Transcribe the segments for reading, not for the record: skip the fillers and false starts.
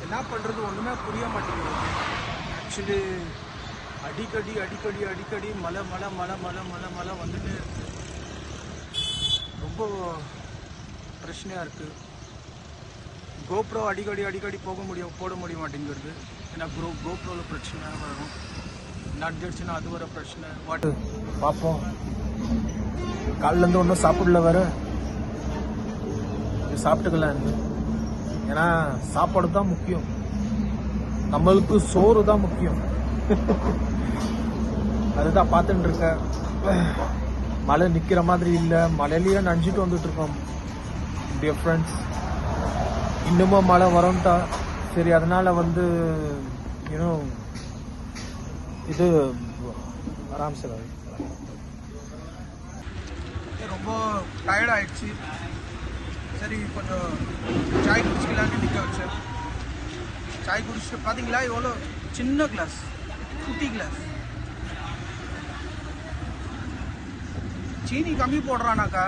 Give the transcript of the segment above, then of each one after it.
என்ன பண்ணுறது ஒன்றுமே புரிய மாட்டேங்குது. ஆக்சுவலி அடிக்கடி மழை வந்துட்டே இருக்கு. ரொம்ப பிரச்சனையாக இருக்குது. கோப்ரோ அடிக்கடி போட முடிய மாட்டேங்கிறது. ஏன்னா கோப்ரோவில் பிரச்சனை வரும், நடிச்சிருச்சுன்னா அது வர பிரச்சனை. வாட்டு பார்ப்போம். காலிலேருந்து ஒன்றும் சாப்பிடல, வேறு சாப்பிட்டுக்கலாம். ஏன்னா சாப்பாடு தான் முக்கியம், நம்மளுக்கு சோறு தான் முக்கியம். அதுதான் பார்த்துட்டு இருக்கேன். மழை நிற்கிற மாதிரி இல்லை, மழையிலேயே நனைஞ்சிட்டு வந்துட்டு இருக்கோம் டியர் ஃப்ரெண்ட்ஸ். இன்னமும் மழை வரும்ட்டா சரி, அதனால இன்னும் இது ஆராம்சே ரொம்ப டயர்ட் ஆயிடுச்சு. சரி, கொஞ்சம் சாய் குடிச்சிக்கலான்னு நிற்க வச்சேன். சாய் குடிச்சிட்டு பார்த்தீங்களா எவ்வளோ சின்ன கிளாஸ், குட்டி கிளாஸ். சீனி கம்மி போடுறானாக்கா,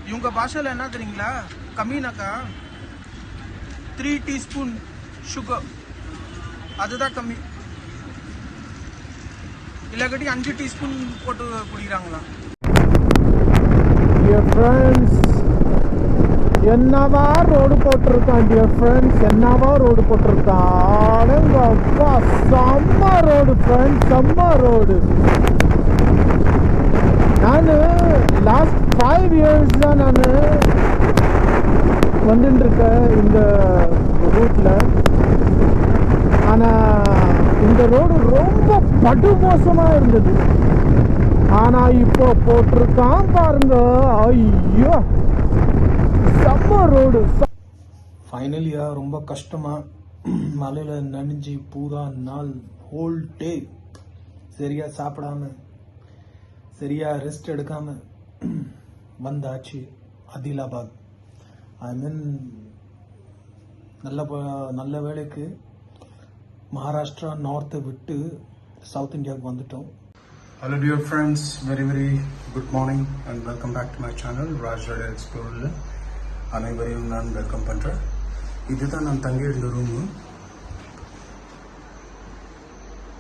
இவங்க பாஷையில் என்ன தெரியுங்களா கம்மினாக்கா 3 டீஸ்பூன் சுகர், அதுதான் கம்மி. இல்லாட்டி 5 டீஸ்பூன் போட்டு குடிக்கிறாங்களா. என்னவா ரோடு போட்டிருக்கான் டியர் ஃப்ரெண்ட்ஸ், என்னவா ரோடு போட்டிருக்கான். அப்பா செம்ம ரோடு ஃப்ரெண்ட்ஸ், செம்ம ரோடு. நான் லாஸ்ட் 5 இயர்ஸ் தான் நான் வந்துட்டுருக்கேன் இந்த ரூட்டில். ஆனால் இந்த ரோடு ரொம்ப படுமோசமாக இருந்தது. ஆனால் இப்போ போட்டிருக்கான் பாருங்க, ஐயோ செம்ம ரோடு. ஃபைனலியா ரொம்ப கஷ்டமாக மலையில் நனைஞ்சி பூரா நாள் ஹோல் டே சரியா சாப்பிடாம சரியா ரெஸ்ட் எடுக்காம வந்தாச்சு ஆதிலாபாத். ஐ மீன் நல்ல வேலைக்கு மகாராஷ்டிரா நார்த்தை விட்டு சவுத் இந்தியாவுக்கு வந்துட்டோம். Hello dear friends, very good morning and welcome back to my channel Raj Rada Explorer. அனைவரையும் நான் வெல்கம் பண்ணுறேன். இதுதான் நான் தங்கியிருந்த ரூமு.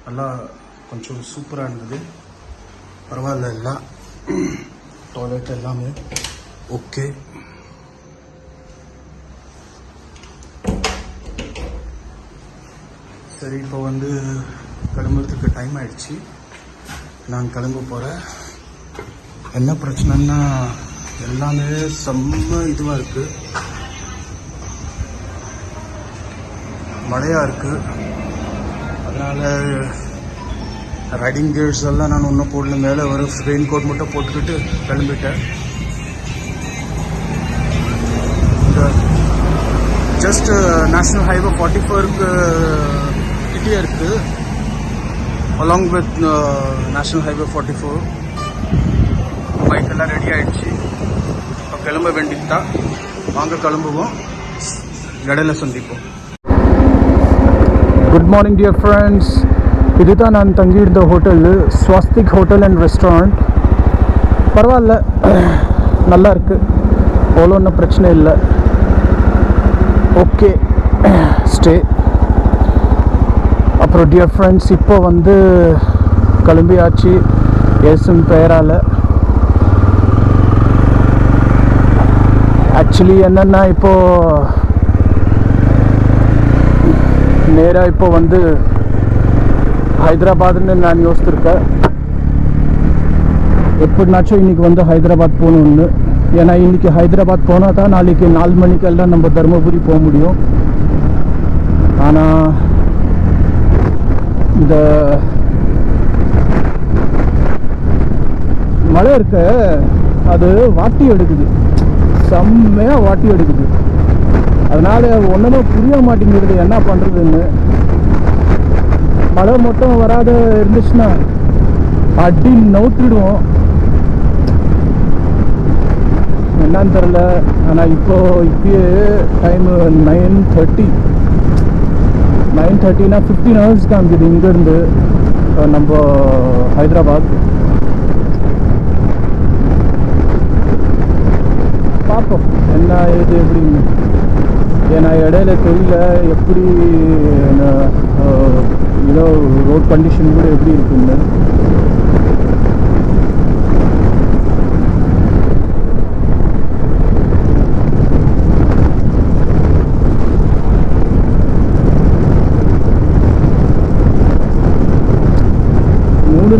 நல்லா கொஞ்சம் சூப்பராக இருந்தது, பரவாயில்ல. எல்லாம் டாய்லெட் எல்லாமே ஓகே. சரி, இப்போ கிளம்புறதுக்கு டைம் ஆயிடுச்சு. நான் கிளம்ப போகிறேன். என்ன பிரச்சனைன்னா எல்லாமே செம்ம இதுவாக இருக்குது, மழையாக இருக்குது. அதனால் ரைடிங் கியர்ஸ் எல்லாம் நான் ஒன்றும் போடல, மேலே ஒரு ரெயின் கோட் மட்டும் போட்டுக்கிட்டு கிளம்பிட்டேன். ஜஸ்ட் நேஷ்னல் ஹைவே 44க்கு கிட்டே இருக்குது, along with national highway 44. Bike எல்லாம் ரெடி ஆகிடுச்சு, இப்போ கிளம்ப வேண்டியதுதான். வாங்க கிளம்புவோம், இடையில சந்திப்போம். Good morning dear friends. இதுதான் நான் தங்கியிருந்த hotel, Swastik hotel and restaurant. பரவாயில்ல, நல்லா இருக்குது, அவ்வளோ ஒன்றும் பிரச்சனை இல்லை. Okay stay. அப்புறம் டியர் ஃப்ரெண்ட்ஸ், இப்போ கிளம்பியாச்சு ஏசும் பெயரால். ஆக்சுவலி என்னென்னா இப்போது நேராக இப்போ ஹைதராபாத்னு நான் யோசிச்சிருக்கேன். எப்படினாச்சும் இன்றைக்கி ஹைதராபாத் போகணுன்னு. ஏன்னா இன்றைக்கி ஹைதராபாத் போனால் தான் நாளைக்கு 4 மணிக்கெல்லாம் நம்ம தருமபுரி போக முடியும். ஆனால் இந்த மழை இருக்க அது வாட்டி எடுக்குது, செம்மையாக வாட்டி எடுக்குது. அதனால் ஒன்றுமே புரிய மாட்டேங்கிறது என்ன பண்ணுறதுன்னு. மழை மட்டும் வராத இருந்துச்சுன்னா அடி நவுத்திடுவோம். என்னன்னு தெரில. ஆனால் இப்போயே டைமு 9:30னா 15 hours காமிக்குது இங்கேருந்து நம்ம ஹைதராபாத். பார்ப்போம் என்ன ஏது எப்படின்னு. ஏன்னா இடையில தெரியல எப்படி ஏதோ ரோட் கண்டிஷன் கூட எப்படி இருக்குன்னு.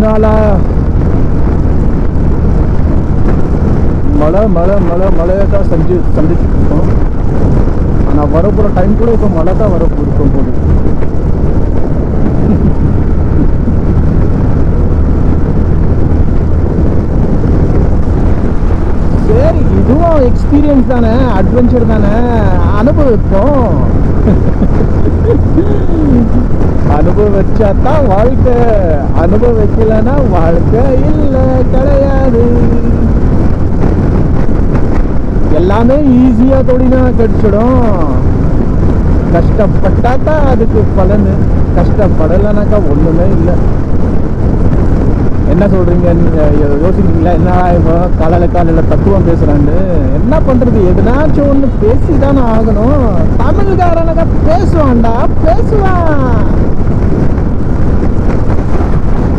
நாளா மழையை தான் சந்திச்சுட்டு இருக்கோம். ஆனால் வரப்போகிற டைம் கூட இப்போ மழை தான் வரப்போயிருக்கும் போது. சரி, இதுவும் எக்ஸ்பீரியன்ஸ் தானே, அட்வென்ச்சர் தானே, அனுபவிப்போம். அனுபவிச்சாதான் வாழ்க்கை, அனுபவிக்கலன்னா வாழ்க்கை இல்லை, கிடையாது. எல்லாமே ஈஸியா தொழினா கிடைச்சிடும். கஷ்டப்பட்டாதான் அதுக்கு பலனு, கஷ்டப்படலைனாக்கா ஒண்ணுமே இல்லை. என்ன சொல்றீங்க? யோசிக்கிறீங்களா? என்ன இப்போ காலையில தத்துவம் பேசுறான்னு? என்ன பண்றது, எதுனாச்சும் ஒண்ணு பேசிதானே ஆகணும். தமிழ்காரனக்கா பேசுவான்டா, பேசுவான்.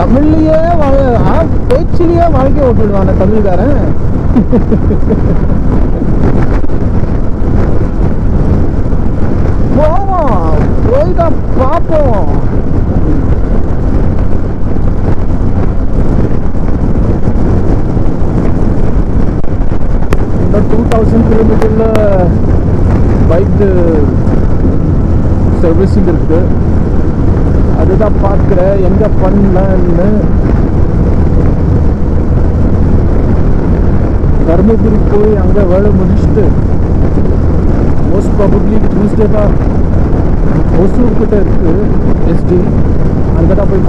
தமிழ்லயே பேச்சிலேயே வாழ்க்கை ஓட்டிடுவான தமிழ்காரன். போவோம், போய்தான் பார்ப்போம். இன்னும் 2000 கிலோமீட்டர்ல பைக் சர்வீசிங் இருக்கு. அதுதான் பார்க்குறேன் எங்க பண்ணலான்னு. தர்மபுரி போய் அங்கே வேலை முடிச்சுட்டு மோஸ்ட் ப்ராபப்ளி டியூஸ்டே தான் ஒசூர் கிட்ட இருக்கு எஸ்டி, அங்கே தான் போய்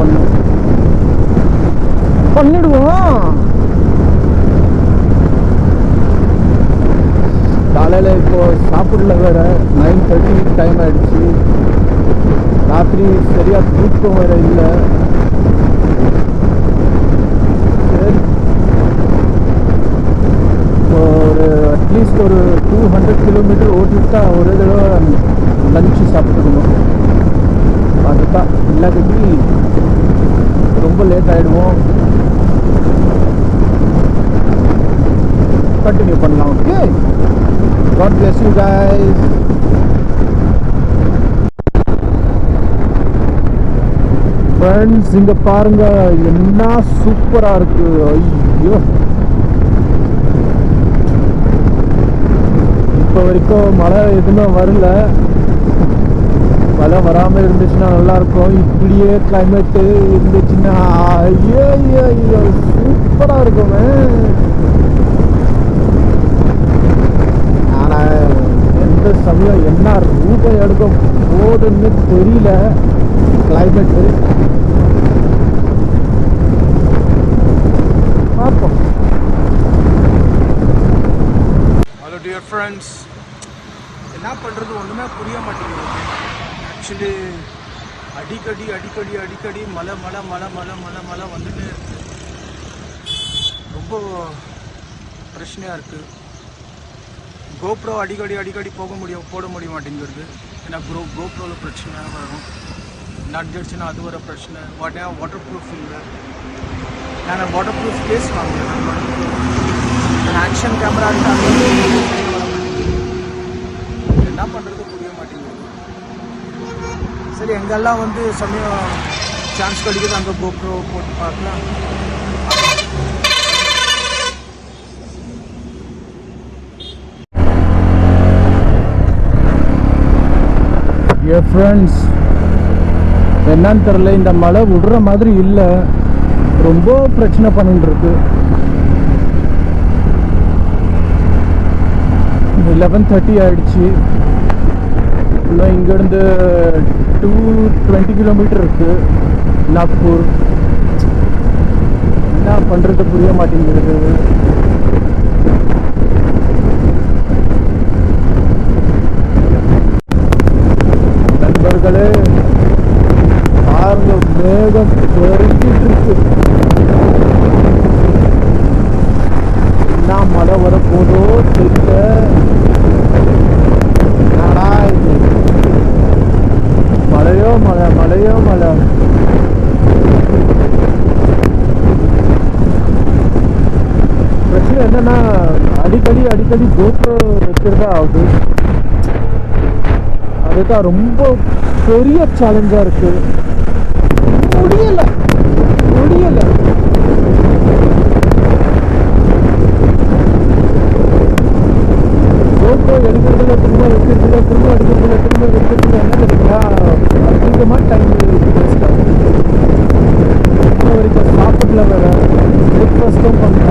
பண்ணிடுவோம். காலையில் இப்போ சாப்பிடல வேற, 9:30 டைம் ஆயிடுச்சு. ராத்திரி சரியா தூக்கம் வேற இல்லை. சரி, ஒரு அட்லீஸ்ட் ஒரு 200 கிலோமீட்டர் ஓட்டிட்டா ஒரு தடவை லஞ்சு சாப்பிட்டுக்கணும். அதுதான், இல்லாட்டி ரொம்ப லேட் ஆகிடுவோம். கண்டினியூ பண்ணலாம். Okay, God bless you guys. Friends, இங்க பாருங்க என்ன சூப்பரா இருக்கு. ஐயோ, இப்போ வரைக்கும் மழை எதுவுமே வரல. மழை வராம இருந்துச்சுன்னா நல்லா இருக்கும். இப்படியே கிளைமேட்டு இருந்துச்சுன்னா ஐயோ ஐயோ சூப்பரா இருக்குமே. ஆனா எந்த சமயம் என்ன ரூபாய் எடுக்க போதுன்னு தெரியல கிளைமேட்டு. பார்ப்போம். ஹலோ டியர் ஃப்ரெண்ட்ஸ், என்ன பண்ணுறது ஒன்றுமே புரிய மாட்டேங்குது. ஆக்சுவலி அடிக்கடி மழை வந்துட்டே இருக்கு. ரொம்ப பிரச்சனையாக இருக்குது. கோப்ரோ அடிக்கடி போட முடிய மாட்டேங்கிறது. ஏன்னா கோப்ரோவில் பிரச்சனையாக வரும். நட்ஜடிச்சுன்னா அது வர பிரச்சனை. வாட்டர் ப்ரூஃப் இல்லை. நான் வாட்டர் ப்ரூஃப் கேஸ் வாங்குறேன். ஆக்ஷன் கேமரா இருக்காங்க. என்ன பண்ணுறது புரிய மாட்டேங்குது. சரி, எங்கெல்லாம் வந்து சமயம் சான்ஸ் கிடைக்குது அங்கே கோப்ரோ போட்டு பார்க்கலாம். என் ஃப்ரெண்ட்ஸ், என்னன்னு தெரில, இந்த மழை விடுற மாதிரி இல்லை. ரொம்ப பிரச்சனை பண்ணிட்டு இருக்கு. 11:30 ஆயிடுச்சு. இன்னும் இங்கேருந்து 220 கிலோமீட்டர் இருக்கு நாக்பூர். என்ன பண்ணுறது புரிய மாட்டேங்கிறது. அடிக்கடி கோப்ரோ வச்சுருந்தா ஆகுது. அதுதான் ரொம்ப பெரிய சேலஞ்சாக இருக்குது. முடியலை கோப்ரோ எடுக்கிறதுல திரும்ப வைக்கிறதுல திரும்ப எடுக்கிறதுல திரும்ப வைக்கிறதுல என்ன தெரியுங்களா, அதிகமாக டைம் வேஸ்ட் ஆகுது. இன்ன வரைக்கும் சாப்பிடல, வேறு பிரேக்ஃபாஸ்ட்டும் பண்ணல.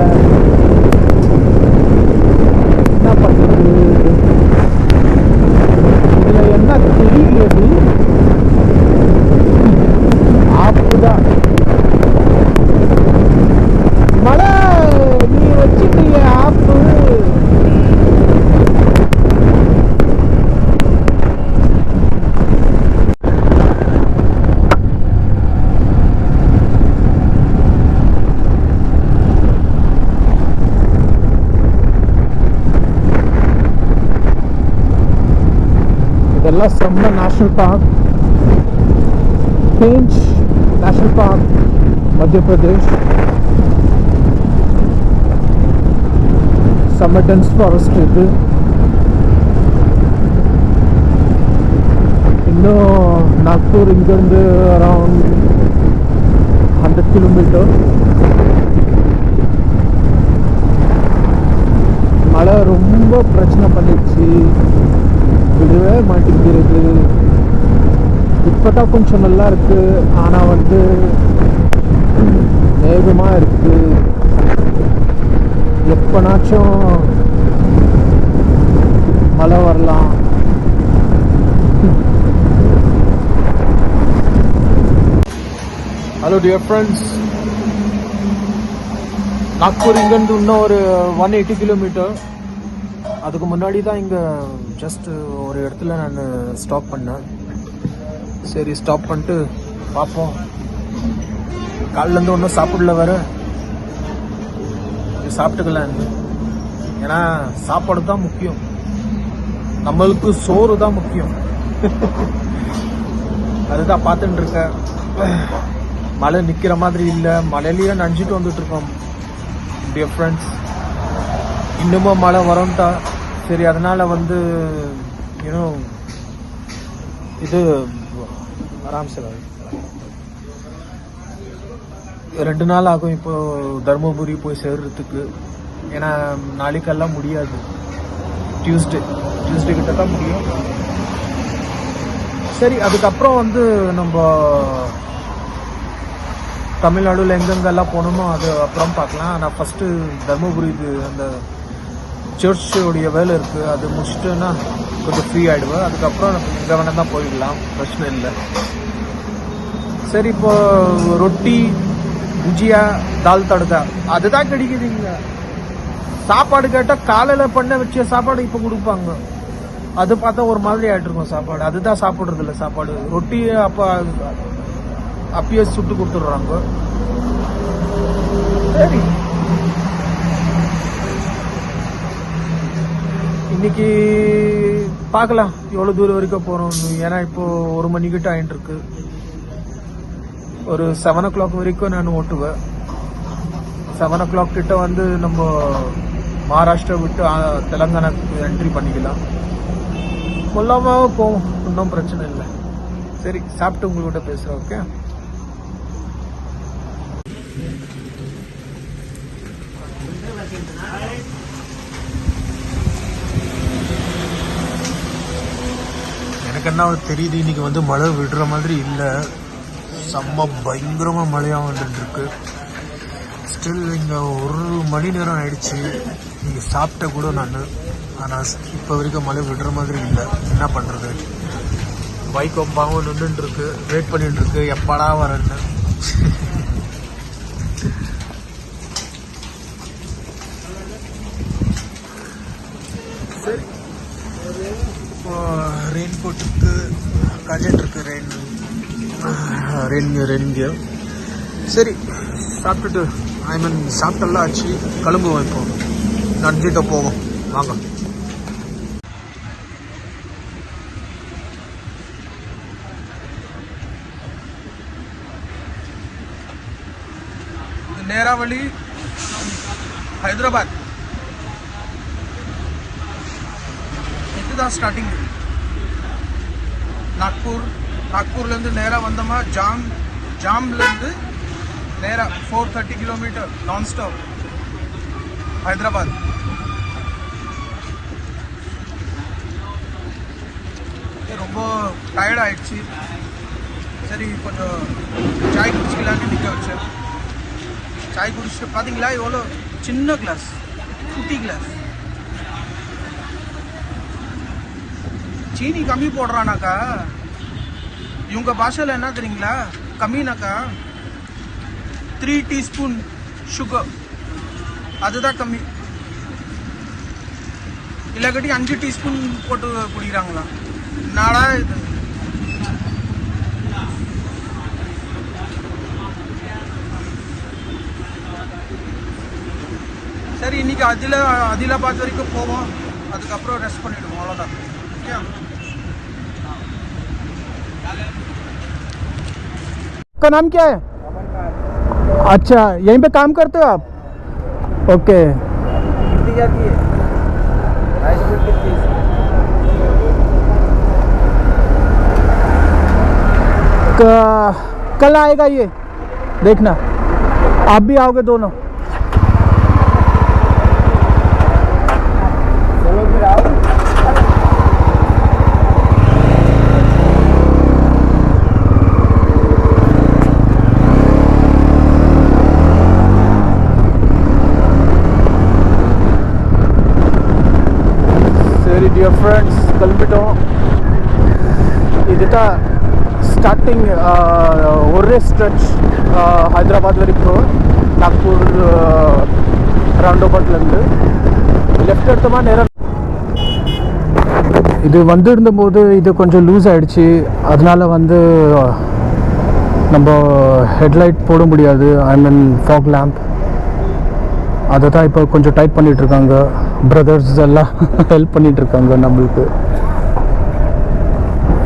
என்ன பண்ணுறது? இதில் என்ன தெரியலது, ஆப்பு தான். மழை நீ வச்சுட்டிய ஆப்பு. இதெல்லாம் செம்ம நேஷ்னல் பார்க். पेंच नेशनल पार्क मध्य प्रदेश. செம்ம டென்ஸ் ஃபாரஸ்ட் இது. இன்னும் நாக்பூர் இங்கேருந்து அரவுண்ட் 100 கிலோமீட்டர். மழை ரொம்ப பிரச்சனை பண்ணிடுச்சு, விடவே மாட்டேங்கிறது. இப்போ தான் கொஞ்சம் நல்லா இருக்கு, ஆனால் வந்து வேகமாக இருக்கு. எப்போனாச்சும் மழை வரலாம். ஹலோ டியர் ஃப்ரெண்ட்ஸ், நாக்பூர் இங்கேருந்து இன்னும் ஒரு 180 கிலோமீட்டர். அதுக்கு முன்னாடி தான் இங்கே ஜஸ்ட் ஒரு இடத்துல நான் ஸ்டாப் பண்ணேன். சரி, ஸ்டாப் பண்ணிட்டு பார்ப்போம். காலிலேருந்து ஒன்றும் சாப்பிடல, வேறு சாப்பிட்டுக்கலாம். ஏன்னா சாப்பாடு தான் முக்கியம், நம்மளுக்கு சோறு தான் முக்கியம். அதுதான் பார்த்துட்டு இருக்கேன். மழை நிற்கிற மாதிரி இல்லை, மழையிலேயே நனைஞ்சிட்டு வந்துட்டு இருக்கோம் டியர் ஃப்ரெண்ட்ஸ். இன்னமும் மழை வரும்ட்டா. சரி, அதனால் வந்து இன்னும் இது ஆராம்சே 2 நாள் ஆகும் இப்போ தர்மபுரி போய் சேர்றதுக்கு. ஏன்னா நாளைக்கெல்லாம் முடியாது, டியூஸ்டே கிட்ட தான் முடியும். சரி, அதுக்கப்புறம் வந்து நம்ம தமிழ்நாடுல எங்கெங்கெல்லாம் போகணுமோ அது அப்புறம் பார்க்கலாம். ஆனால் ஃபஸ்ட்டு தர்மபுரிக்கு அந்த சர்ச்சோடைய வேலை இருக்குது, அது முடிச்சுட்டுன்னா கொஞ்சம் ஃப்ரீ ஆகிடுவேன். அதுக்கப்புறம் எங்கே வேணால் தான் போயிடலாம், பிரச்சனை இல்லை. சரி, இப்போ ரொட்டி, புஜியா, தால் தடுக்கா அதுதான் கிடைக்குதுங்க. சாப்பாடு கேட்டால் காலையில் பண்ண வச்ச சாப்பாடு இப்போ கொடுப்பாங்க. அது பார்த்தா ஒரு மாதிரி ஆகிட்டு இருக்கும் சாப்பாடு. அதுதான் சாப்பிட்றது இல்லை. சாப்பாடு ரொட்டி அப்பயே சுட்டு கொடுத்துட்றாங்க. சரி, இன்னைக்கு பார்க்கலாம் எவ்வளோ தூரம் வரைக்கும் போகிறோம்னு. ஏன்னா இப்போ 1 மணிக்கிட்ட ஆகிட்டு இருக்கு. ஒரு 7 o'clock வரைக்கும் நான் ஓட்டுவேன். 7 o'clock கிட்ட வந்து நம்ம மகாராஷ்டிரா விட்டு தெலுங்கானாக்கு என்ட்ரி பண்ணிக்கலாம். கொல்லாம போவோம், ஒன்றும் பிரச்சனை இல்லை. சரி, சாப்பிட்டு உங்கள்கிட்ட பேசுகிறேன். ஓகே, எனக்கு என்ன தெரியுது, இன்னைக்கு வந்து மழை விடுற மாதிரி இல்லை. செம்ம பயங்கரமாக மழையாக வந்துட்டு இருக்கு. ஸ்டில் இங்கே 1 மணி நேரம் ஆயிடுச்சு இங்கே சாப்பிட்ட கூட நான். ஆனால் இப்போ வரைக்கும் மழை விடுற மாதிரி இல்லை. என்ன பண்ணுறது? பைக் பாவம் நின்றுட்டுருக்கு, வெயிட் பண்ணிட்டுருக்கு எப்படா வரேன்னு. சரி, இப்போ ரெயின் கோட்டுக்கு காஞ்சிட்டுருக்கு. Rain gear. சரி, சாப்பிட்டுட்டு சாப்பிட்டெல்லாம் ஆச்சு, கிளம்புவோம். இப்போ நன்றிட்ட போவோம், வாங்க. நேராவளி, ஹைதராபாத். தான் ஸ்டார்டிங். நாக்பூர்லேருந்து நேராக வந்தோமா ஜாம்லேருந்து நேராக 430 கிலோமீட்டர் நான் ஸ்டாப் ஹைதராபாத். ரொம்ப டயர்ட் ஆயிடுச்சு. சரி கொஞ்சம் சாய் குடிச்சிக்கலான்னு நிற்க வச்சேன். சாய் குடிச்சிட்டு பார்த்தீங்களா எவ்வளோ சின்ன கிளாஸ், குட்டி கிளாஸ். சீனி கம்மி போடுறானாக்கா, இவங்க பாஷையில் என்ன தெரியுங்களா, கம்மினாக்கா 3 டீஸ்பூன் சுகர், அதுதான் கம்மி. இல்லாட்டி 5 டீஸ்பூன் போட்டு குடிக்கிறாங்களா. நாடா இது சரி, இன்னைக்கு அதிலாபாத் வரைக்கும் போவோம், அதுக்கப்புறம் ரெஸ்ட் பண்ணிடுவோம், அவ்வளோதான். ஓகே. आपका नाम क्या है? अच्छा, यहीं पे काम करते हो आप? ओके. कितनी जाती है? 250 कितनी? कल आएगा ये, देखना आप भी आओगे दोनों. चलो फिर आओ. சரி டியர் ஃப்ரெண்ட்ஸ், கிளம்பிட்டோம். இதுதான் ஸ்டார்டிங் ஒரே ஸ்ட்ரெச் ஹைதராபாத் வரைக்கும். நாக்பூர் ரவுண்டபவுட்லேருந்து லெஃப்ட் எடுத்தோமா நேரம். இது வந்துருந்தபோது இது கொஞ்சம் லூஸ் ஆகிடுச்சு, அதனால் வந்து நம்ம ஹெட்லைட் போட முடியாது, ஐ மீன் ஃபாக் லேம்ப். அதை தான் இப்போ கொஞ்சம் டைட் பண்ணிகிட்ருக்காங்க. பிரதர்ஸ் எல்லாம் ஹெல்ப் பண்ணிகிட்ருக்காங்க நம்மளுக்கு.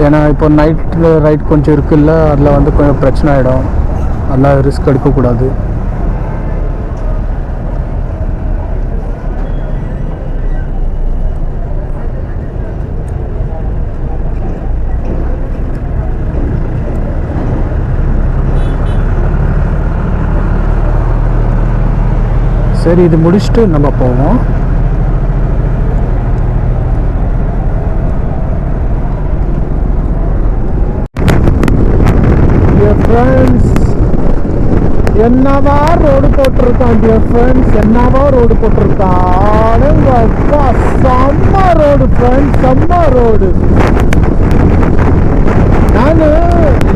ஏன்னா இப்போ நைட்டில் ரைட் கொஞ்சம் இருக்குல்ல, அதில் வந்து கொஞ்சம் பிரச்சனை ஆகிடும், அதெல்லாம் ரிஸ்க் எடுக்கக்கூடாது. சரி, இது முடிச்சுட்டு நம்ம போவோம். ஃப்ரெண்ட்ஸ், என்னவா ரோடு போட்டிருக்கான் டியர் ஃப்ரெண்ட்ஸ், என்னவா ரோடு போட்டிருக்கான். அக்கா செம்ம ரோடு ஃப்ரெண்ட்ஸ், செம்ம ரோடு. நான்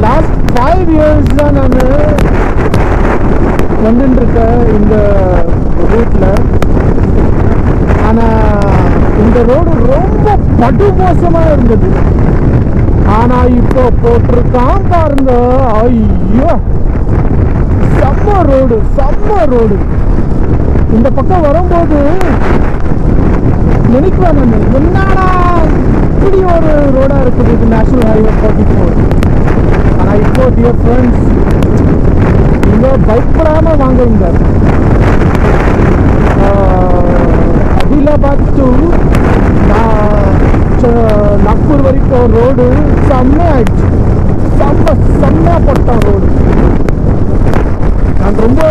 லாஸ்ட் 5 இயர்ஸ் தான் நான் வந்துட்டுருக்கேன் இந்த ரூட்டில். ஆனால் இந்த ரோடு ரொம்ப படுமோசமாக இருந்தது. ஆனால் இப்போ போட்டிருக்கான் பாருங்க, ஐயோ செம்ம ரோடு, செம்ம ரோடு. இந்த பக்கம் வரும்போது நினைக்குவேன் நான், என்னடா இப்படி ஒரு ரோடாக இருக்குது இது, நேஷனல் ஹைவே 44. ஆனால் இப்போ டியர் ஃப்ரெண்ட்ஸ், இங்கே பயப்படாமல் வாங்குவீங்க. அதிலாபாத் டு நாக்பூர் வரைக்கும் ரோடு செம்மையாயிடுச்சு, செம்மையாக போட்டான் ரோடு. நான் ரொம்ப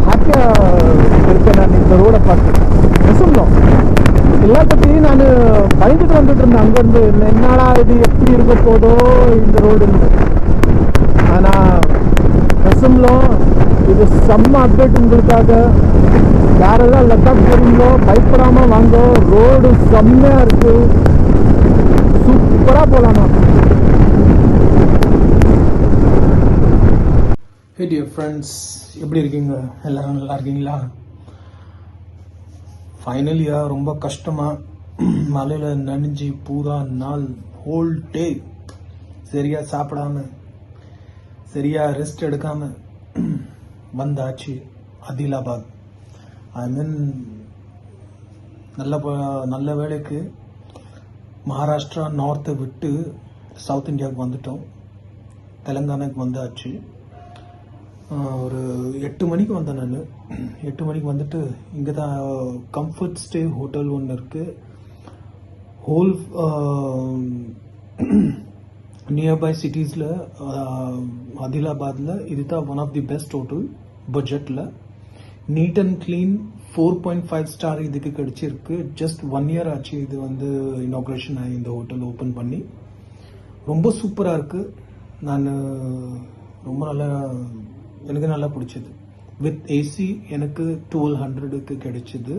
ஹாப்பியாக இருக்கேன் நான் இந்த ரோடை பார்த்து. சொல்லணும் எல்லாத்தையும் நான் பயந்துட்டு வந்துட்டு இருந்தேன் அங்கேருந்து, என்னடா இது எப்படி இருக்க போதோ இந்த ரோடுன்னு. ஆனால் ரசம்லோ இது செம்ம அப்டேட் உங்களுக்காக. யாரெல்லாம் லடாக் போகிறீங்களோ பயப்படாமல் வாங்க, ரோடு செம்மையாக இருக்குது, சூப்பராக போகலாமா. ஹே டியர் ஃப்ரெண்ட்ஸ், எப்படி இருக்கீங்க? எல்லோரும் நல்லா இருக்கீங்களா? ஃபைனலியாக ரொம்ப கஷ்டமாக மலையில் நனைஞ்சி பூரா நாள் ஹோல் டே சரியாக சாப்பிடாம சரியாக ரெஸ்ட் எடுக்காமல் வந்தாச்சு அதிலாபாத். ஐ மீன் நல்ல வேலைக்கு மகாராஷ்டிரா நார்த்தை விட்டு சவுத் இந்தியாவுக்கு வந்துட்டோம். தெலுங்கானாக்கு வந்தாச்சு. ஒரு 8 மணிக்கு வந்தேன் நான். 8 மணிக்கு வந்துட்டு இங்கே தான் கம்ஃபர்ட் ஸ்டே ஹோட்டல் ஒன்று இருக்குது. ஹோல் நியர்பை சிட்டிஸில் ஆதிலாபாத்தில் இதுதான் one of the best hotel பட்ஜெட்டில். நீட் அண்ட் க்ளீன் 4.5 ஸ்டார் இதுக்கு கிடைச்சிருக்கு. ஜஸ்ட் 1 இயர் ஆச்சு இது வந்து இனாக்ரேஷன் ஆகி இந்த ஹோட்டல் ஓப்பன் பண்ணி. ரொம்ப சூப்பராக இருக்குது. நான் ரொம்ப எனக்கு நல்லா பிடிச்சது. வித் ஏசி எனக்கு 1200க்கு கிடைச்சிது.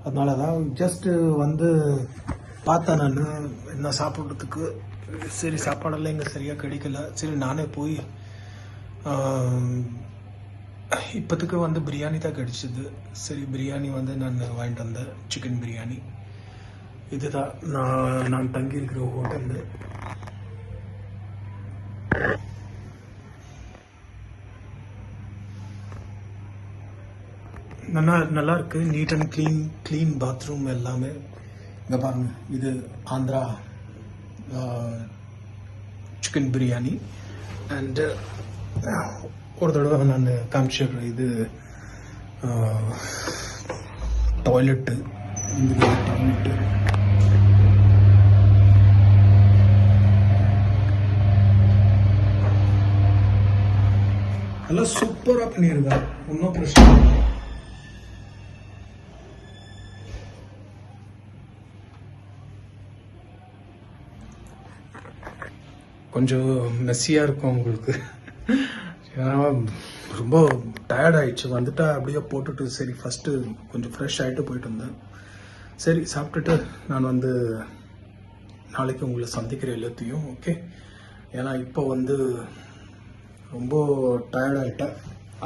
அதனால தான் ஜஸ்ட் வந்து பார்த்தேன் நான் என்ன சாப்பிட்றதுக்கு. சரி சாப்பாடெல்லாம் இங்கே சரியாக கிடைக்கல. சரி நானே போய் இப்போத்துக்கு வந்து பிரியாணி தான் கிடைச்சிது. சரி பிரியாணி வந்து நான் வாங்கிட்டு வந்தேன், சிக்கன் பிரியாணி. இதுதான் நான் தங்கியிருக்கிற ஹோட்டல். நல்லா இருக்கு. நீட் அண்ட் க்ளீன் பாத்ரூம் எல்லாமே. இங்கே பாருங்க, இது ஆந்திரா சிக்கன் பிரியாணி. அண்டு ஒரு தடவை நான் காமிச்சிடுறேன். இது டாய்லெட்டு. இந்த டாய்லெட்டு நல்லா சூப்பராக பண்ணியிருக்கா. ஒன்றும் பிரச்சனை இல்லை. கொஞ்சம் மெஸ்ஸியாக இருக்கும் உங்களுக்கு. ஏன்னா ரொம்ப டயர்ட் ஆயிடுச்சு. வந்துட்டா அப்படியே போட்டுட்டு சரி ஃபஸ்ட்டு கொஞ்சம் ஃப்ரெஷ் ஆகிட்டு போயிட்டு வந்தேன். சரி சாப்பிட்டுட்டு நான் வந்து நாளைக்கு உங்களை சந்திக்கிறேன் எல்லாத்தையும். ஓகே, ஏன்னா இப்போ வந்து ரொம்ப டயர்ட் ஆகிட்டேன்.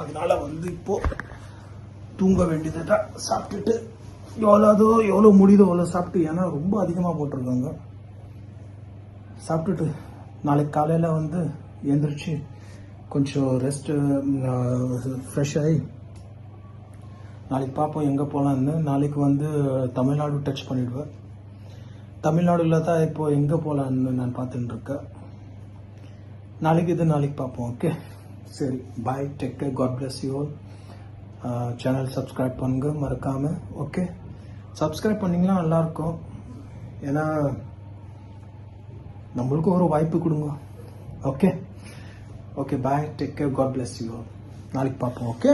அதனால வந்து இப்போது தூங்க வேண்டியது தான். சாப்பிட்டுட்டு எவ்வளோ முடியுதோ அவ்வளோ சாப்பிட்டு, ஏன்னா ரொம்ப அதிகமாக போட்டிருக்காங்க. சாப்பிட்டுட்டு நாளைக்கு காலையில் வந்து எழுந்திரிச்சு கொஞ்சம் ரெஸ்ட்டு ஃப்ரெஷ் ஆகி நாளைக்கு பார்ப்போம் எங்கே போகலான்னு. நாளைக்கு வந்து தமிழ்நாடு டச் பண்ணிவிடுவேன். தமிழ்நாடுல தான் இப்போது எங்கே போகலான்னு நான் பார்த்துட்டு இருக்கேன். நாளைக்கு பார்ப்போம். ஓகே, சரி bye, take care, God bless you all. Channel subscribe பண்ணுங்க மறக்காமல். ஓகே, சப்ஸ்கிரைப் பண்ணிங்கன்னா நல்லாயிருக்கும். ஏன்னா நம்மளுக்கும் ஒரு வாய்ப்பு கொடுங்க. Okay, bye, take care, God bless you all. நாளைக்கு பார்ப்போம். ஓகே.